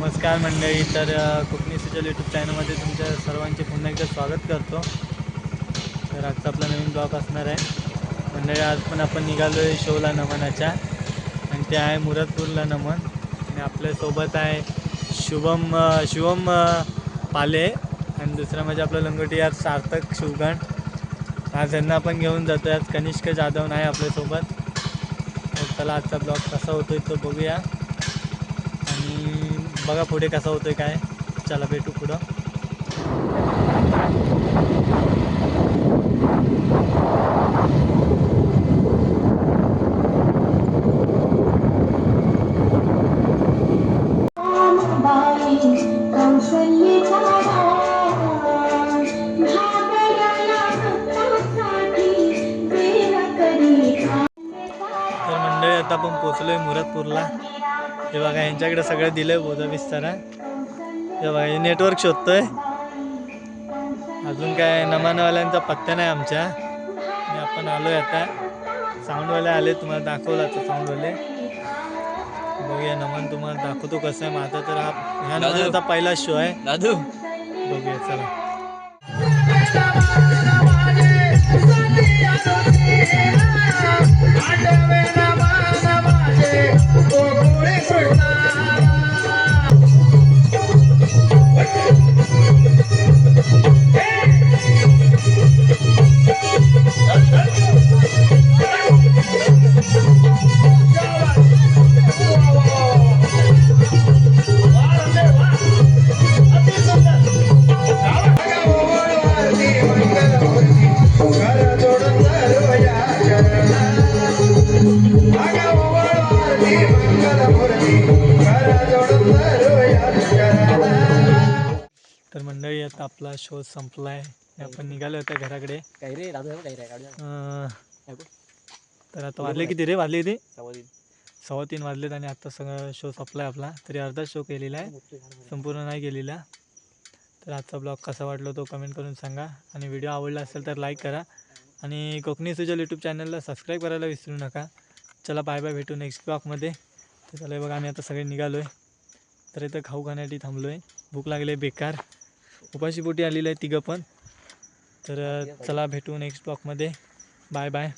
नमस्कार मंडळी. तर कोकणी सुजल यूट्यूब चॅनलमध्ये तुमच्या सर्वांचे पुन्हा एकदा स्वागत करतो. तर आजचा आपला नवीन ब्लॉग असणार आहे मंडळी. आज पण आपण निघालो आहे शोला नमनाच्या, आणि ते आहे मुरदपूरला नमन. आणि आपल्यासोबत आहे शुभम पाले, आणि दुसरा म्हणजे आपलं लंगोटी आज सार्थक शिवगण. आज यांना आपण घेऊन जातो. आज कनिष्क जाधव नाही आपल्यासोबत. तर चला आजचा ब्लॉग कसा होतोय तो बघूया, आणि बघा पुढे कसा होतोय काय. चला भेटू पुढं. तर मंडळी आता आपण पोचलोय मुरदपूरला. हे बघा यांच्याकडे सगळं दिलंय बोधा विस्तारा. हे बघा हे नेटवर्क शोधतोय. अजून काय नमानवाल्यांचा पत्ता नाही आमच्या. आणि आपण आलोय आता. साऊंडवाले आले, तुम्हाला दाखवला आता साऊंडवाले. बघूया नमन तुम्हाला दाखवतो कसं आहे माझा. तर ह्या नमनाचा पहिला शो आहे दादू. बघूया चला. तर मंडळी आता आपला शो संपलाय. आपण निघालो होता घराकडे. तर आता वाजले किती रे? वाजले किती? 3:15 वाजलेत. आणि आता सगळं शो संपलाय आपला. तरी अर्धा शो केलेला आहे, संपूर्ण नाही केलेला. तर आजचा ब्लॉग कसा वाटला तो कमेंट करून सांगा. आणि व्हिडिओ आवडला असेल तर लाईक करा. आणि कोकणी सुजल यूट्यूब चॅनलला सबस्क्राईब करायला विसरू नका. चला बाय बाय, भेटू नेक्स्ट ब्लॉगमध्ये. तर चला बघा आम्ही आता सगळे निघालो आहे. तर इथं खाऊ खाण्यासाठी थांबलो आहे. भूक लागली आहे बेकार. उपाशी पोटी आलेलं आहे तिघं पण. तर चला भेटू नेक्स्ट ब्लॉगमध्ये. Bye bye.